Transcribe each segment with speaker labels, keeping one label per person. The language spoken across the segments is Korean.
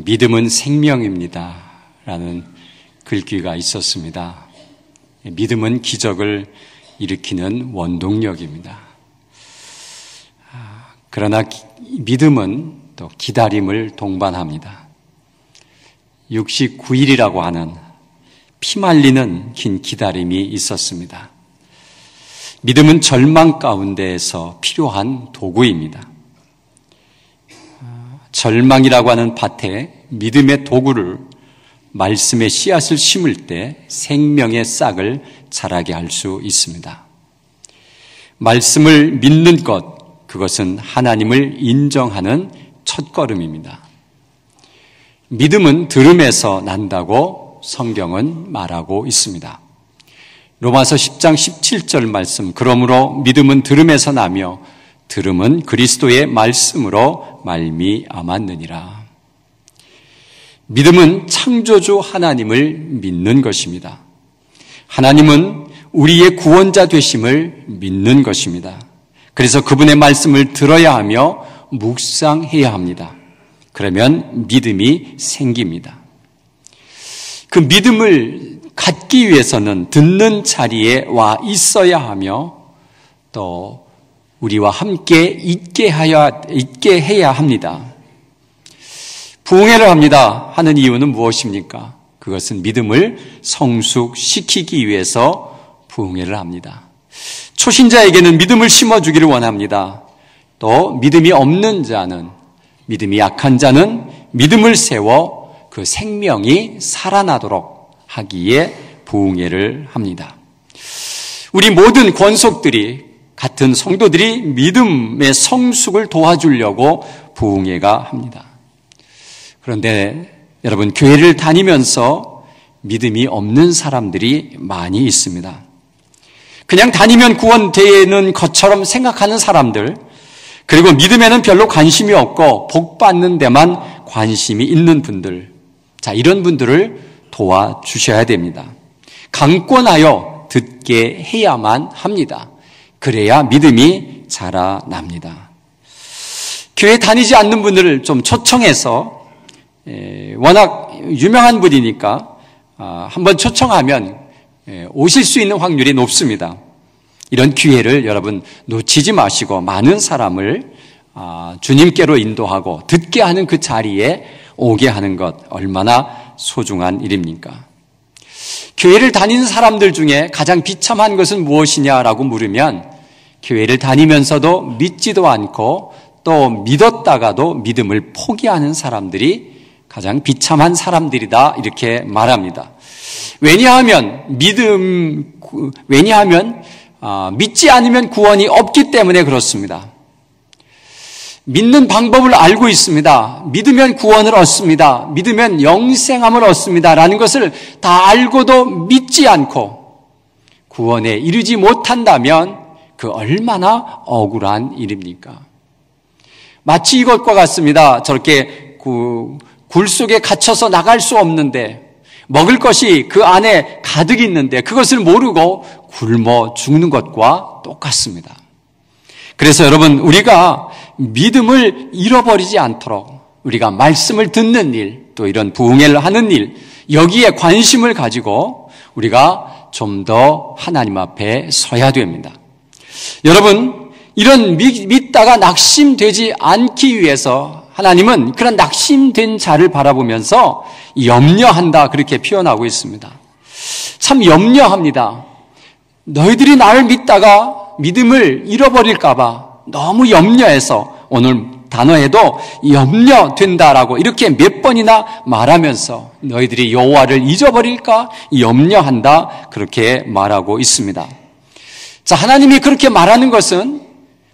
Speaker 1: 믿음은 생명입니다 라는 글귀가 있었습니다. 믿음은 기적을 일으키는 원동력입니다. 그러나 믿음은 또 기다림을 동반합니다. 69일이라고 하는 피말리는 긴 기다림이 있었습니다. 믿음은 절망 가운데에서 필요한 도구입니다. 절망이라고 하는 밭에 믿음의 도구를 말씀의 씨앗을 심을 때 생명의 싹을 자라게 할 수 있습니다. 말씀을 믿는 것, 그것은 하나님을 인정하는 첫걸음입니다. 믿음은 들음에서 난다고 성경은 말하고 있습니다. 로마서 10장 17절 말씀, 그러므로 믿음은 들음에서 나며 들음은 그리스도의 말씀으로 말미암았느니라. 믿음은 창조주 하나님을 믿는 것입니다. 하나님은 우리의 구원자 되심을 믿는 것입니다. 그래서 그분의 말씀을 들어야 하며 묵상해야 합니다. 그러면 믿음이 생깁니다. 그 믿음을 갖기 위해서는 듣는 자리에 와 있어야 하며 또 우리와 함께 있게 해야 합니다. 부흥회를 합니다 하는 이유는 무엇입니까? 그것은 믿음을 성숙시키기 위해서 부흥회를 합니다. 초신자에게는 믿음을 심어주기를 원합니다. 또 믿음이 없는 자는, 믿음이 약한 자는 믿음을 세워 그 생명이 살아나도록 하기에 부흥회를 합니다. 우리 모든 권속들이, 같은 성도들이 믿음의 성숙을 도와주려고 부흥회가 합니다. 그런데 여러분, 교회를 다니면서 믿음이 없는 사람들이 많이 있습니다. 그냥 다니면 구원되는 것처럼 생각하는 사람들, 그리고 믿음에는 별로 관심이 없고 복 받는 데만 관심이 있는 분들, 자, 이런 분들을 도와주셔야 됩니다. 강권하여 듣게 해야만 합니다. 그래야 믿음이 자라납니다. 교회 다니지 않는 분들을 좀 초청해서, 워낙 유명한 분이니까 한번 초청하면 오실 수 있는 확률이 높습니다. 이런 기회를 여러분 놓치지 마시고 많은 사람을 주님께로 인도하고 듣게 하는 그 자리에 오게 하는 것, 얼마나 소중한 일입니까? 교회를 다니는 사람들 중에 가장 비참한 것은 무엇이냐라고 물으면, 교회를 다니면서도 믿지도 않고 또 믿었다가도 믿음을 포기하는 사람들이 가장 비참한 사람들이다, 이렇게 말합니다. 왜냐하면 믿지 않으면 구원이 없기 때문에 그렇습니다. 믿는 방법을 알고 있습니다. 믿으면 구원을 얻습니다. 믿으면 영생함을 얻습니다. 라는 것을 다 알고도 믿지 않고 구원에 이르지 못한다면 그 얼마나 억울한 일입니까? 마치 이것과 같습니다. 저렇게 굴 속에 갇혀서 나갈 수 없는데, 먹을 것이 그 안에 가득 있는데 그것을 모르고 굶어 죽는 것과 똑같습니다. 그래서 여러분, 우리가 믿음을 잃어버리지 않도록 우리가 말씀을 듣는 일, 또 이런 부흥회를 하는 일, 여기에 관심을 가지고 우리가 좀 더 하나님 앞에 서야 됩니다. 여러분, 이런 믿다가 낙심되지 않기 위해서 하나님은 그런 낙심된 자를 바라보면서 염려한다, 그렇게 표현하고 있습니다. 참 염려합니다. 너희들이 나를 믿다가 믿음을 잃어버릴까 봐 너무 염려해서, 오늘 단어에도 염려된다라고 이렇게 몇 번이나 말하면서 너희들이 여호와를 잊어버릴까 염려한다, 그렇게 말하고 있습니다. 자, 하나님이 그렇게 말하는 것은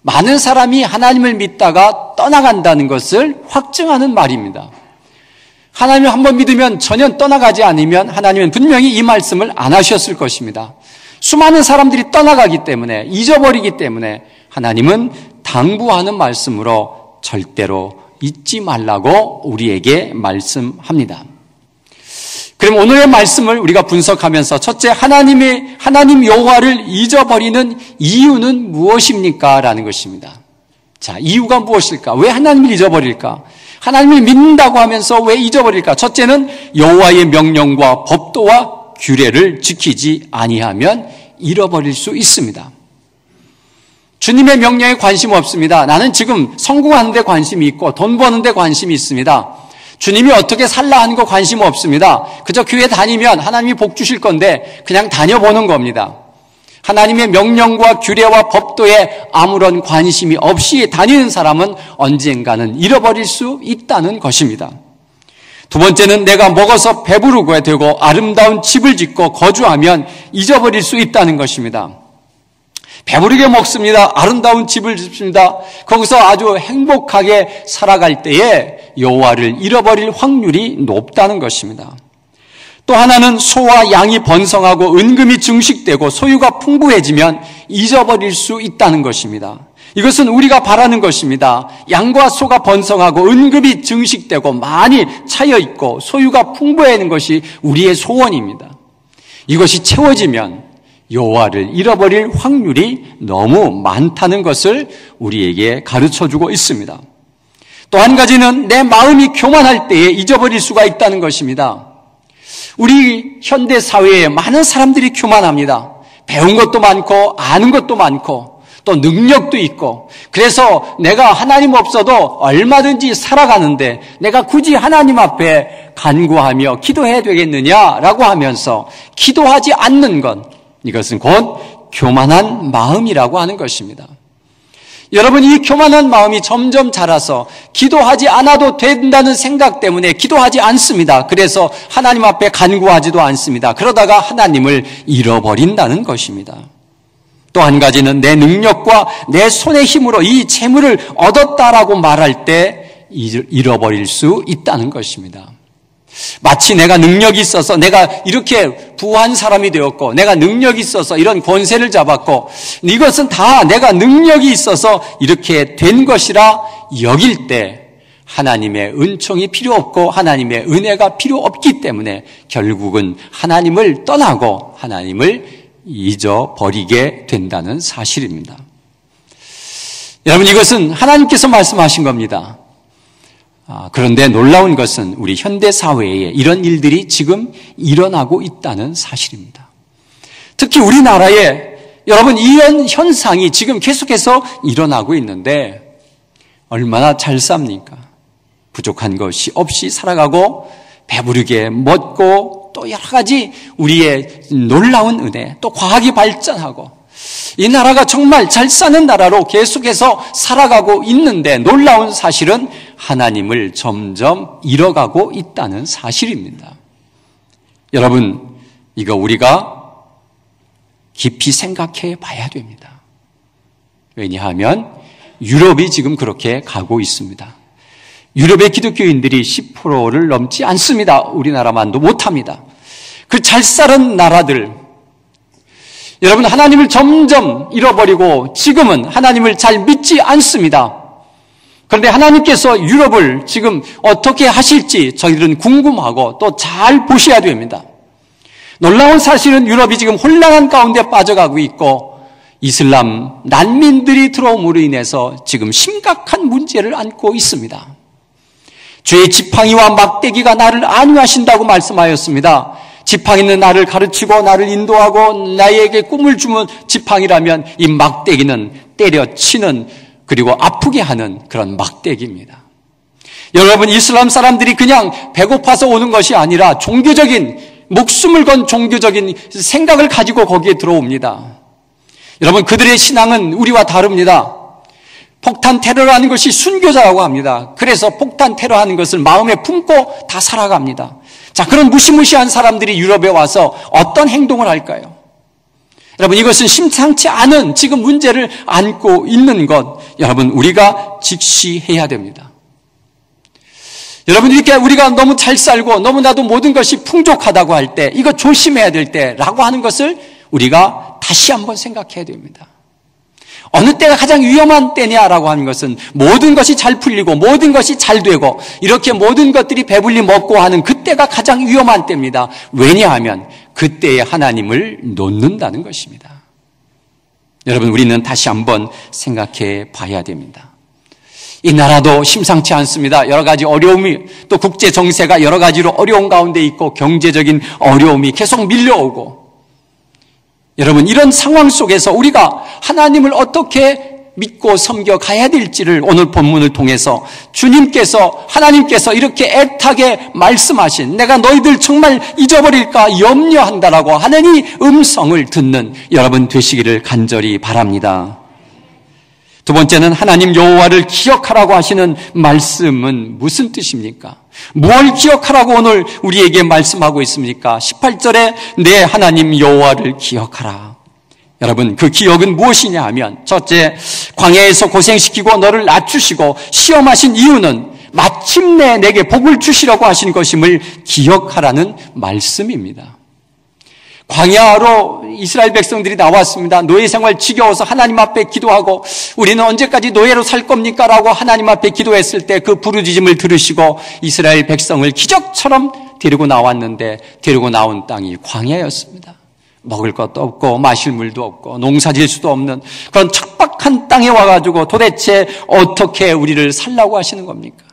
Speaker 1: 많은 사람이 하나님을 믿다가 떠나간다는 것을 확증하는 말입니다. 하나님을 한번 믿으면 전혀 떠나가지 않으면 하나님은 분명히 이 말씀을 안 하셨을 것입니다. 수많은 사람들이 떠나가기 때문에, 잊어버리기 때문에 하나님은 당부하는 말씀으로 절대로 잊지 말라고 우리에게 말씀합니다. 그럼 오늘의 말씀을 우리가 분석하면서, 첫째, 하나님 여호와를 잊어버리는 이유는 무엇입니까? 라는 것입니다. 자, 이유가 무엇일까? 왜 하나님을 잊어버릴까? 하나님을 믿는다고 하면서 왜 잊어버릴까? 첫째는 여호와의 명령과 법도와 규례를 지키지 아니하면 잃어버릴 수 있습니다. 주님의 명령에 관심 없습니다. 나는 지금 성공하는 데 관심이 있고 돈 버는 데 관심이 있습니다. 주님이 어떻게 살라 하는 거 관심 없습니다. 그저 교회 다니면 하나님이 복 주실 건데 그냥 다녀보는 겁니다. 하나님의 명령과 규례와 법도에 아무런 관심이 없이 다니는 사람은 언젠가는 잃어버릴 수 있다는 것입니다. 두 번째는 내가 먹어서 배부르게 되고 아름다운 집을 짓고 거주하면 잊어버릴 수 있다는 것입니다. 배부르게 먹습니다. 아름다운 집을 짓습니다. 거기서 아주 행복하게 살아갈 때에 여호와를 잃어버릴 확률이 높다는 것입니다. 또 하나는 소와 양이 번성하고 은금이 증식되고 소유가 풍부해지면 잊어버릴 수 있다는 것입니다. 이것은 우리가 바라는 것입니다. 양과 소가 번성하고 은금이 증식되고 많이 차여 있고 소유가 풍부해지는 것이 우리의 소원입니다. 이것이 채워지면 여호와를 잃어버릴 확률이 너무 많다는 것을 우리에게 가르쳐주고 있습니다. 또 한 가지는 내 마음이 교만할 때에 잊어버릴 수가 있다는 것입니다. 우리 현대 사회에 많은 사람들이 교만합니다. 배운 것도 많고 아는 것도 많고 또 능력도 있고 그래서 내가 하나님 없어도 얼마든지 살아가는데 내가 굳이 하나님 앞에 간구하며 기도해야 되겠느냐라고 하면서 기도하지 않는 것, 이것은 곧 교만한 마음이라고 하는 것입니다. 여러분, 이 교만한 마음이 점점 자라서 기도하지 않아도 된다는 생각 때문에 기도하지 않습니다. 그래서 하나님 앞에 간구하지도 않습니다. 그러다가 하나님을 잃어버린다는 것입니다. 또 한 가지는 내 능력과 내 손의 힘으로 이 재물을 얻었다라고 말할 때 잃어버릴 수 있다는 것입니다. 마치 내가 능력이 있어서 내가 이렇게 부한 사람이 되었고 내가 능력이 있어서 이런 권세를 잡았고 이것은 다 내가 능력이 있어서 이렇게 된 것이라 여길 때 하나님의 은총이 필요 없고 하나님의 은혜가 필요 없기 때문에 결국은 하나님을 떠나고 하나님을 잊어버리게 된다는 사실입니다. 여러분, 이것은 하나님께서 말씀하신 겁니다. 그런데 놀라운 것은 우리 현대 사회에 이런 일들이 지금 일어나고 있다는 사실입니다. 특히 우리나라에 여러분 이런 현상이 지금 계속해서 일어나고 있는데 얼마나 잘 삽니까? 부족한 것이 없이 살아가고 배부르게 먹고 또 여러 가지 우리의 놀라운 은혜, 또 과학이 발전하고 이 나라가 정말 잘 사는 나라로 계속해서 살아가고 있는데 놀라운 사실은 하나님을 점점 잃어가고 있다는 사실입니다. 여러분, 이거 우리가 깊이 생각해 봐야 됩니다. 왜냐하면 유럽이 지금 그렇게 가고 있습니다. 유럽의 기독교인들이 10%를 넘지 않습니다. 우리나라만도 못합니다. 그 잘 사는 나라들, 여러분, 하나님을 점점 잃어버리고 지금은 하나님을 잘 믿지 않습니다. 그런데 하나님께서 유럽을 지금 어떻게 하실지 저희들은 궁금하고 또 잘 보셔야 됩니다. 놀라운 사실은 유럽이 지금 혼란한 가운데 빠져가고 있고 이슬람 난민들이 들어옴으로 인해서 지금 심각한 문제를 안고 있습니다. 주의 지팡이와 막대기가 나를 안위하신다고 말씀하였습니다. 지팡이는 나를 가르치고 나를 인도하고 나에게 꿈을 주는 지팡이라면 이 막대기는 때려치는 그리고 아프게 하는 그런 막대기입니다. 여러분, 이슬람 사람들이 그냥 배고파서 오는 것이 아니라 종교적인 목숨을 건 종교적인 생각을 가지고 거기에 들어옵니다. 여러분, 그들의 신앙은 우리와 다릅니다. 폭탄 테러라는 것이 순교자라고 합니다. 그래서 폭탄 테러하는 것을 마음에 품고 다 살아갑니다. 자, 그런 무시무시한 사람들이 유럽에 와서 어떤 행동을 할까요? 여러분, 이것은 심상치 않은 지금 문제를 안고 있는 것, 여러분, 우리가 직시해야 됩니다. 여러분, 이렇게 우리가 너무 잘 살고 너무나도 모든 것이 풍족하다고 할 때 이거 조심해야 될 때라고 하는 것을 우리가 다시 한번 생각해야 됩니다. 어느 때가 가장 위험한 때냐라고 하는 것은 모든 것이 잘 풀리고 모든 것이 잘 되고 이렇게 모든 것들이 배불리 먹고 하는 그때가 가장 위험한 때입니다. 왜냐하면 그때에 하나님을 놓는다는 것입니다. 여러분, 우리는 다시 한번 생각해 봐야 됩니다. 이 나라도 심상치 않습니다. 여러 가지 어려움이, 또 국제 정세가 여러 가지로 어려운 가운데 있고 경제적인 어려움이 계속 밀려오고, 여러분, 이런 상황 속에서 우리가 하나님을 어떻게 믿고 섬겨 가야 될지를 오늘 본문을 통해서 하나님께서 이렇게 애타게 말씀하신, 내가 너희들 정말 잊어버릴까 염려한다라고 하는 이 음성을 듣는 여러분 되시기를 간절히 바랍니다. 두 번째는 하나님 여호와를 기억하라고 하시는 말씀은 무슨 뜻입니까? 뭘 기억하라고 오늘 우리에게 말씀하고 있습니까? 18절에 내 하나님 여호와를 기억하라. 여러분, 그 기억은 무엇이냐 하면, 첫째, 광야에서 고생시키고 너를 낮추시고 시험하신 이유는 마침내 내게 복을 주시려고 하신 것임을 기억하라는 말씀입니다. 광야로 이스라엘 백성들이 나왔습니다. 노예 생활 지겨워서 하나님 앞에 기도하고, 우리는 언제까지 노예로 살 겁니까? 라고 하나님 앞에 기도했을 때 그 부르짖음을 들으시고 이스라엘 백성을 기적처럼 데리고 나왔는데, 데리고 나온 땅이 광야였습니다. 먹을 것도 없고 마실 물도 없고 농사 지을 수도 없는 그런 척박한 땅에 와가지고 도대체 어떻게 우리를 살라고 하시는 겁니까?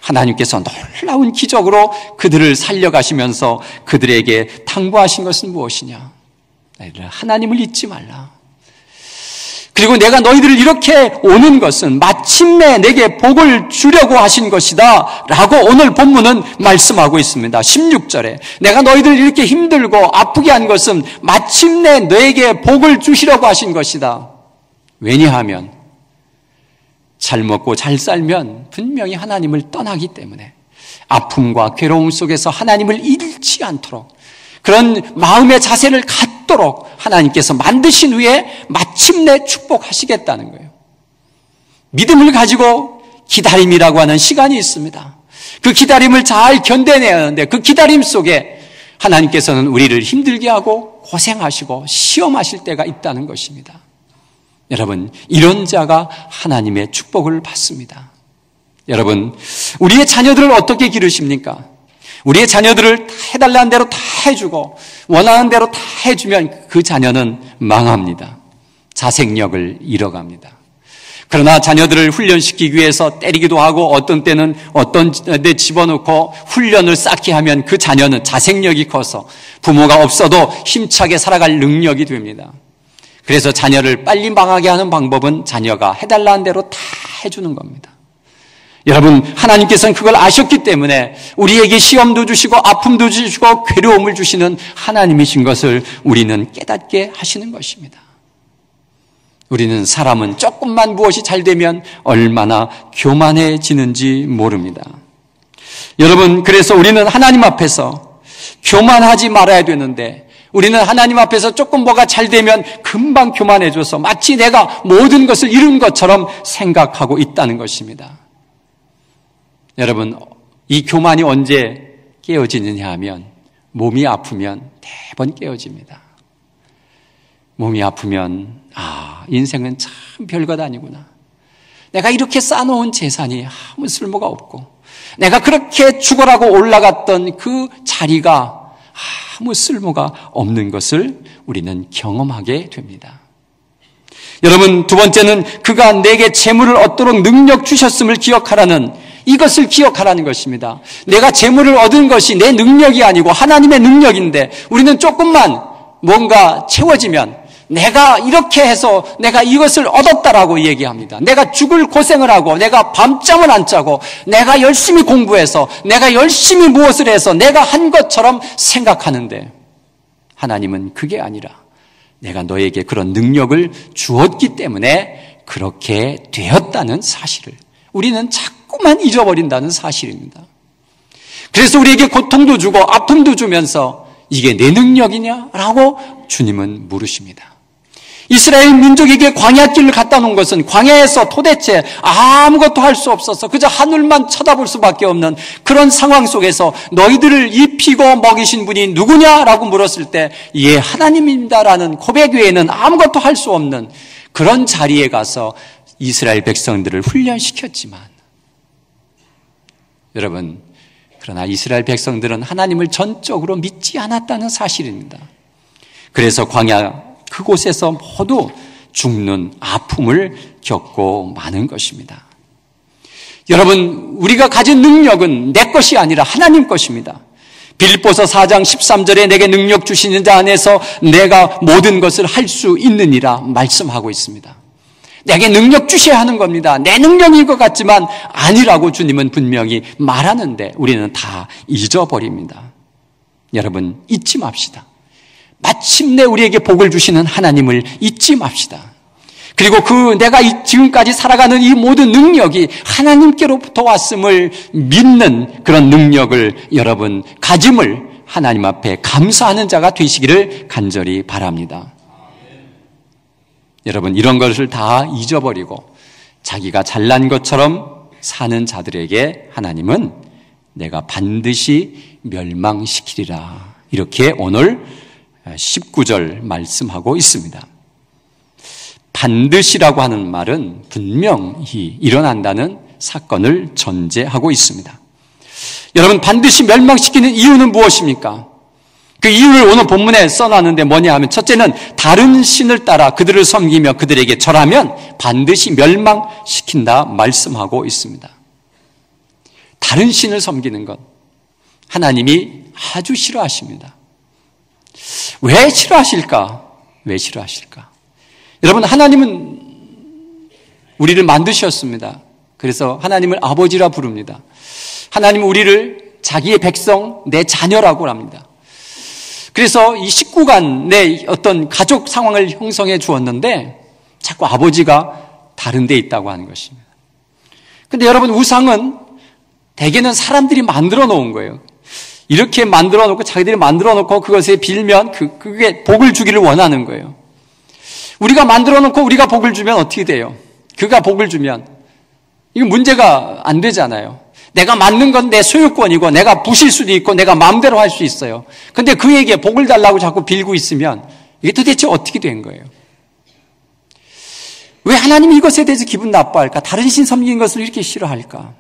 Speaker 1: 하나님께서 놀라운 기적으로 그들을 살려가시면서 그들에게 당부하신 것은 무엇이냐? 하나님을 잊지 말라. 그리고 내가 너희들을 이렇게 오는 것은 마침내 내게 복을 주려고 하신 것이다 라고 오늘 본문은 말씀하고 있습니다. 16절에 내가 너희들을 이렇게 힘들고 아프게 한 것은 마침내 너에게 복을 주시려고 하신 것이다. 왜냐하면 잘 먹고 잘 살면 분명히 하나님을 떠나기 때문에 아픔과 괴로움 속에서 하나님을 잃지 않도록 그런 마음의 자세를 갖도록 하나님께서 만드신 후에 마침내 축복하시겠다는 거예요. 믿음을 가지고 기다림이라고 하는 시간이 있습니다. 그 기다림을 잘 견뎌내야 하는데 그 기다림 속에 하나님께서는 우리를 힘들게 하고 고생하시고 시험하실 때가 있다는 것입니다. 여러분, 이런 자가 하나님의 축복을 받습니다. 여러분, 우리의 자녀들을 어떻게 기르십니까? 우리의 자녀들을 해달라는 대로 다 해주고 원하는 대로 다 해주면 그 자녀는 망합니다. 자생력을 잃어갑니다. 그러나 자녀들을 훈련시키기 위해서 때리기도 하고 어떤 때는 어떤 데 집어넣고 훈련을 쌓게 하면 그 자녀는 자생력이 커서 부모가 없어도 힘차게 살아갈 능력이 됩니다. 그래서 자녀를 빨리 망하게 하는 방법은 자녀가 해달라는 대로 다 해주는 겁니다. 여러분, 하나님께서는 그걸 아셨기 때문에 우리에게 시험도 주시고 아픔도 주시고 괴로움을 주시는 하나님이신 것을 우리는 깨닫게 하시는 것입니다. 우리는 사람은 조금만 무엇이 잘 되면 얼마나 교만해지는지 모릅니다. 여러분, 그래서 우리는 하나님 앞에서 교만하지 말아야 되는데 우리는 하나님 앞에서 조금 뭐가 잘 되면 금방 교만해져서 마치 내가 모든 것을 이룬 것처럼 생각하고 있다는 것입니다. 여러분, 이 교만이 언제 깨어지느냐 하면 몸이 아프면 대번 깨어집니다. 몸이 아프면 인생은 참 별것 아니구나. 내가 이렇게 쌓아놓은 재산이 아무 쓸모가 없고 내가 그렇게 죽어라고 올라갔던 그 자리가 아무 쓸모가 없는 것을 우리는 경험하게 됩니다. 여러분, 두 번째는 그가 내게 재물을 얻도록 능력 주셨음을 기억하라는, 이것을 기억하라는 것입니다. 내가 재물을 얻은 것이 내 능력이 아니고 하나님의 능력인데 우리는 조금만 뭔가 채워지면 내가 이렇게 해서 내가 이것을 얻었다라고 얘기합니다. 내가 죽을 고생을 하고 내가 밤잠을 안 자고 내가 열심히 공부해서 내가 열심히 무엇을 해서 내가 한 것처럼 생각하는데 하나님은 그게 아니라 내가 너에게 그런 능력을 주었기 때문에 그렇게 되었다는 사실을 우리는 자꾸만 잊어버린다는 사실입니다. 그래서 우리에게 고통도 주고 아픔도 주면서 이게 내 능력이냐라고 주님은 물으십니다. 이스라엘 민족에게 광야길을 갖다 놓은 것은 광야에서 도대체 아무것도 할 수 없어서 그저 하늘만 쳐다볼 수밖에 없는 그런 상황 속에서 너희들을 입히고 먹이신 분이 누구냐라고 물었을 때 예, 하나님입니다라는 고백 외에는 아무것도 할 수 없는 그런 자리에 가서 이스라엘 백성들을 훈련시켰지만 여러분, 그러나 이스라엘 백성들은 하나님을 전적으로 믿지 않았다는 사실입니다. 그래서 광야 그곳에서 모두 죽는 아픔을 겪고 마는 것입니다. 여러분, 우리가 가진 능력은 내 것이 아니라 하나님 것입니다. 빌립보서 4장 13절에 내게 능력 주시는 자 안에서 내가 모든 것을 할 수 있느니라 말씀하고 있습니다. 내게 능력 주셔야 하는 겁니다. 내 능력인 것 같지만 아니라고 주님은 분명히 말하는데 우리는 다 잊어버립니다. 여러분, 잊지 맙시다. 마침내 우리에게 복을 주시는 하나님을 잊지 맙시다. 그리고 내가 지금까지 살아가는 이 모든 능력이 하나님께로부터 왔음을 믿는 그런 능력을 여러분 가짐을 하나님 앞에 감사하는 자가 되시기를 간절히 바랍니다. 여러분, 이런 것을 다 잊어버리고 자기가 잘난 것처럼 사는 자들에게 하나님은 내가 반드시 멸망시키리라, 이렇게 오늘 19절 말씀하고 있습니다. 반드시라고 하는 말은 분명히 일어난다는 사건을 전제하고 있습니다. 여러분, 반드시 멸망시키는 이유는 무엇입니까? 그 이유를 오늘 본문에 써놨는데 뭐냐 하면, 첫째는 다른 신을 따라 그들을 섬기며 그들에게 절하면 반드시 멸망시킨다 말씀하고 있습니다. 다른 신을 섬기는 것, 하나님이 아주 싫어하십니다. 왜 싫어하실까? 왜 싫어하실까? 여러분, 하나님은 우리를 만드셨습니다. 그래서 하나님을 아버지라 부릅니다. 하나님은 우리를 자기의 백성, 내 자녀라고 합니다. 그래서 이 식구간 내 어떤 가족 상황을 형성해 주었는데 자꾸 아버지가 다른 데 있다고 하는 것입니다. 근데 여러분, 우상은 대개는 사람들이 만들어 놓은 거예요. 이렇게 만들어 놓고 자기들이 만들어 놓고 그것에 빌면 그게 복을 주기를 원하는 거예요. 우리가 만들어 놓고 우리가 복을 주면 어떻게 돼요? 그가 복을 주면 이건 문제가 안 되잖아요. 내가 만든 건 내 소유권이고 내가 부실 수도 있고 내가 마음대로 할 수 있어요. 근데 그에게 복을 달라고 자꾸 빌고 있으면 이게 도대체 어떻게 된 거예요? 왜 하나님이 이것에 대해서 기분 나빠할까? 다른 신 섬기는 것을 이렇게 싫어할까?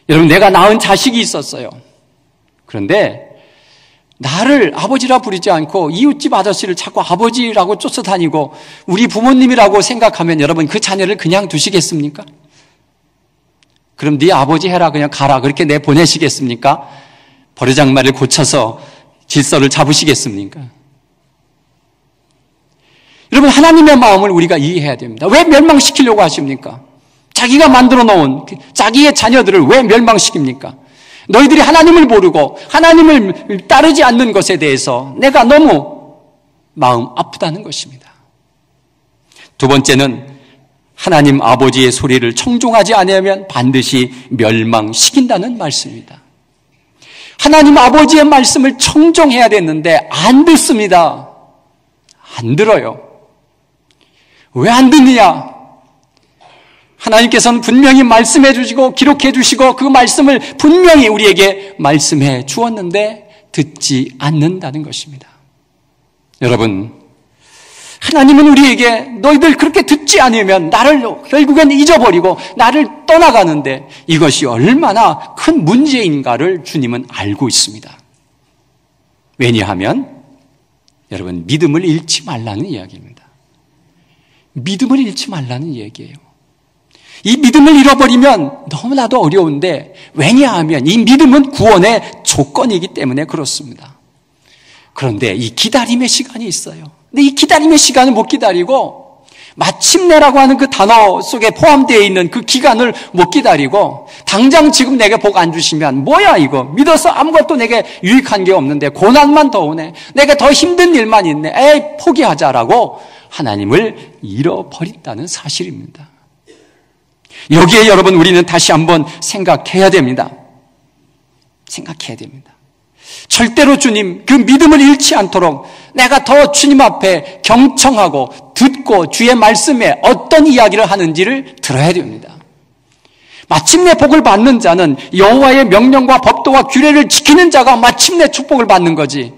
Speaker 1: 여러분, 내가 낳은 자식이 있었어요. 그런데 나를 아버지라 부르지 않고 이웃집 아저씨를 자꾸 아버지라고 쫓아다니고 우리 부모님이라고 생각하면 여러분, 그 자녀를 그냥 두시겠습니까? 그럼 네 아버지 해라, 그냥 가라, 그렇게 내보내시겠습니까? 버르장말을 고쳐서 질서를 잡으시겠습니까? 여러분, 하나님의 마음을 우리가 이해해야 됩니다. 왜 멸망시키려고 하십니까? 자기가 만들어 놓은 자기의 자녀들을 왜 멸망시킵니까? 너희들이 하나님을 모르고 하나님을 따르지 않는 것에 대해서 내가 너무 마음 아프다는 것입니다. 두 번째는 하나님 아버지의 소리를 청종하지 않으면 반드시 멸망시킨다는 말씀입니다. 하나님 아버지의 말씀을 청종해야 되는데 안 듣습니다. 안 들어요. 왜 안 듣느냐? 하나님께서는 분명히 말씀해 주시고 기록해 주시고 그 말씀을 분명히 우리에게 말씀해 주었는데 듣지 않는다는 것입니다. 여러분, 하나님은 우리에게 너희들 그렇게 듣지 않으면 나를 결국엔 잊어버리고 나를 떠나가는데 이것이 얼마나 큰 문제인가를 주님은 알고 있습니다. 왜냐하면 여러분, 믿음을 잃지 말라는 이야기입니다. 믿음을 잃지 말라는 얘기예요. 이 믿음을 잃어버리면 너무나도 어려운데, 왜냐하면 이 믿음은 구원의 조건이기 때문에 그렇습니다. 그런데 이 기다림의 시간이 있어요. 근데 이 기다림의 시간을 못 기다리고 마침내라고 하는 그 단어 속에 포함되어 있는 그 기간을 못 기다리고 당장 지금 내게 복 안 주시면 뭐야 이거, 믿어서 아무것도 내게 유익한 게 없는데 고난만 더 오네, 내게 더 힘든 일만 있네, 에이 포기하자라고 하나님을 잃어버린다는 사실입니다. 여기에 여러분, 우리는 다시 한번 생각해야 됩니다. 생각해야 됩니다. 절대로 주님, 그 믿음을 잃지 않도록 내가 더 주님 앞에 경청하고 듣고 주의 말씀에 어떤 이야기를 하는지를 들어야 됩니다. 마침내 복을 받는 자는 여호와의 명령과 법도와 규례를 지키는 자가 마침내 축복을 받는 거지,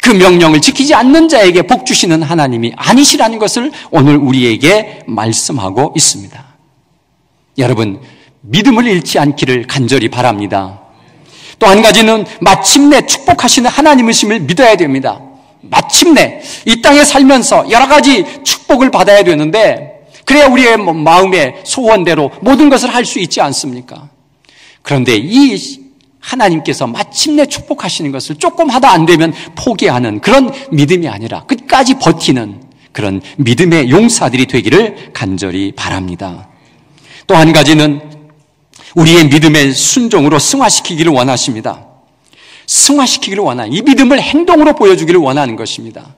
Speaker 1: 그 명령을 지키지 않는 자에게 복 주시는 하나님이 아니시라는 것을 오늘 우리에게 말씀하고 있습니다. 여러분, 믿음을 잃지 않기를 간절히 바랍니다. 또 한 가지는 마침내 축복하시는 하나님이심을 믿어야 됩니다. 마침내 이 땅에 살면서 여러 가지 축복을 받아야 되는데 그래야 우리의 마음의 소원대로 모든 것을 할 수 있지 않습니까? 그런데 이 하나님께서 마침내 축복하시는 것을 조금 하다 안 되면 포기하는 그런 믿음이 아니라 끝까지 버티는 그런 믿음의 용사들이 되기를 간절히 바랍니다. 또 한 가지는 우리의 믿음의 순종으로 승화시키기를 원하십니다. 승화시키기를 원하는, 이 믿음을 행동으로 보여주기를 원하는 것입니다.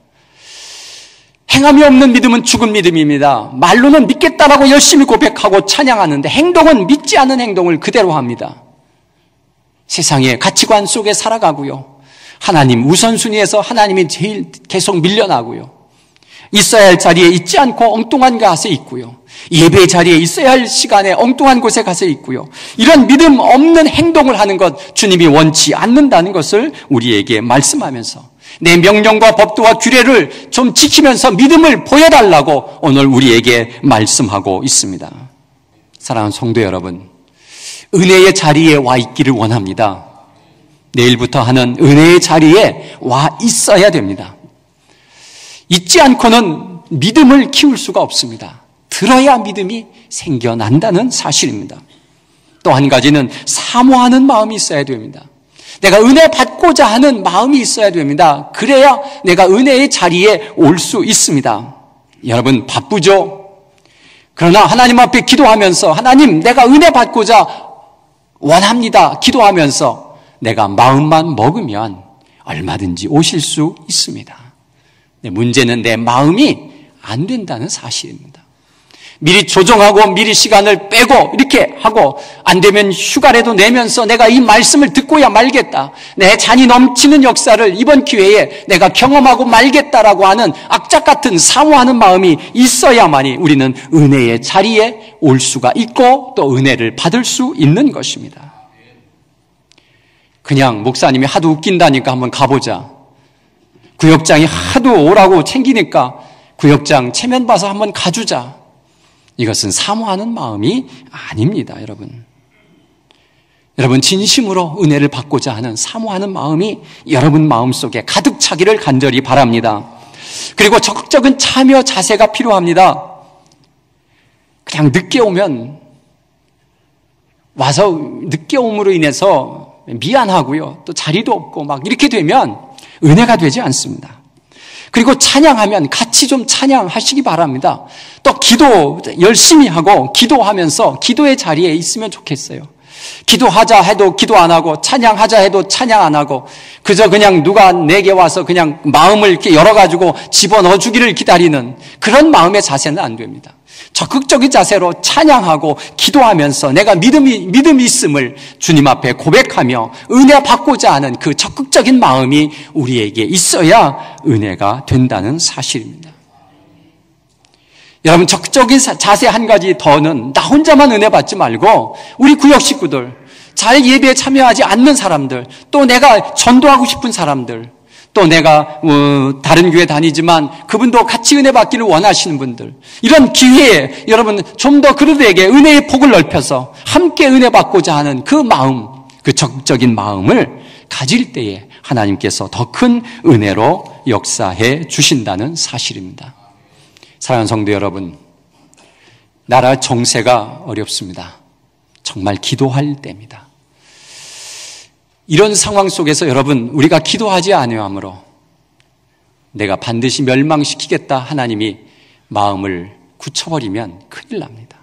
Speaker 1: 행함이 없는 믿음은 죽은 믿음입니다. 말로는 믿겠다라고 열심히 고백하고 찬양하는데 행동은 믿지 않은 행동을 그대로 합니다. 세상의 가치관 속에 살아가고요. 하나님 우선순위에서 하나님이 제일 계속 밀려나고요. 있어야 할 자리에 있지 않고 엉뚱한 곳에 있고요. 예배 자리에 있어야 할 시간에 엉뚱한 곳에 가서 있고요. 이런 믿음 없는 행동을 하는 것 주님이 원치 않는다는 것을 우리에게 말씀하면서 내 명령과 법도와 규례를 좀 지키면서 믿음을 보여달라고 오늘 우리에게 말씀하고 있습니다. 사랑하는 성도 여러분, 은혜의 자리에 와 있기를 원합니다. 내일부터 하는 은혜의 자리에 와 있어야 됩니다. 있지 않고는 믿음을 키울 수가 없습니다. 들어야 믿음이 생겨난다는 사실입니다. 또 한 가지는 사모하는 마음이 있어야 됩니다. 내가 은혜 받고자 하는 마음이 있어야 됩니다. 그래야 내가 은혜의 자리에 올 수 있습니다. 여러분 바쁘죠? 그러나 하나님 앞에 기도하면서 하나님 내가 은혜 받고자 원합니다. 기도하면서 내가 마음만 먹으면 얼마든지 오실 수 있습니다. 문제는 내 마음이 안 된다는 사실입니다. 미리 조정하고 미리 시간을 빼고 이렇게 하고 안 되면 휴가라도 내면서 내가 이 말씀을 듣고야 말겠다. 내 잔이 넘치는 역사를 이번 기회에 내가 경험하고 말겠다라고 하는 악착 같은 사모하는 마음이 있어야만이 우리는 은혜의 자리에 올 수가 있고 또 은혜를 받을 수 있는 것입니다. 그냥 목사님이 하도 웃긴다니까 한번 가보자. 구역장이 하도 오라고 챙기니까 구역장 체면 봐서 한번 가주자. 이것은 사모하는 마음이 아닙니다, 여러분. 여러분 진심으로 은혜를 받고자 하는 사모하는 마음이 여러분 마음속에 가득 차기를 간절히 바랍니다. 그리고 적극적인 참여 자세가 필요합니다. 그냥 늦게 오면 와서 늦게 옴으로 인해서 미안하고요. 또 자리도 없고 막 이렇게 되면 은혜가 되지 않습니다. 그리고 찬양하면 같이 좀 찬양하시기 바랍니다. 또 기도 열심히 하고 기도하면서 기도의 자리에 있으면 좋겠어요. 기도하자 해도 기도 안 하고 찬양하자 해도 찬양 안 하고 그저 그냥 누가 내게 와서 그냥 마음을 이렇게 열어가지고 집어넣어 주기를 기다리는 그런 마음의 자세는 안 됩니다. 적극적인 자세로 찬양하고 기도하면서 내가 믿음이 있음을 주님 앞에 고백하며 은혜 받고자 하는 그 적극적인 마음이 우리에게 있어야 은혜가 된다는 사실입니다. 여러분 적극적인 자세 한 가지 더는 나 혼자만 은혜 받지 말고 우리 구역 식구들, 잘 예배에 참여하지 않는 사람들, 또 내가 전도하고 싶은 사람들, 또 내가 다른 교회 다니지만 그분도 같이 은혜 받기를 원하시는 분들, 이런 기회에 여러분 좀 더 그들에게 은혜의 폭을 넓혀서 함께 은혜 받고자 하는 그 마음, 그 적극적인 마음을 가질 때에 하나님께서 더 큰 은혜로 역사해 주신다는 사실입니다. 사랑하는 성도 여러분, 나라 정세가 어렵습니다. 정말 기도할 때입니다. 이런 상황 속에서 여러분 우리가 기도하지 아니함으로 내가 반드시 멸망시키겠다 하나님이 마음을 굳혀버리면 큰일 납니다.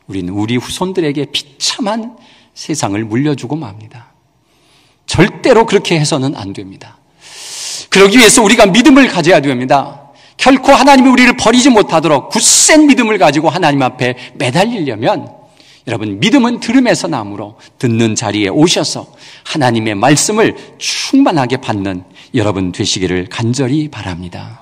Speaker 1: 우리는 우리 후손들에게 비참한 세상을 물려주고 맙니다. 절대로 그렇게 해서는 안 됩니다. 그러기 위해서 우리가 믿음을 가져야 됩니다. 결코 하나님이 우리를 버리지 못하도록 굳센 믿음을 가지고 하나님 앞에 매달리려면 여러분 믿음은 들음에서 나므로 듣는 자리에 오셔서 하나님의 말씀을 충만하게 받는 여러분 되시기를 간절히 바랍니다.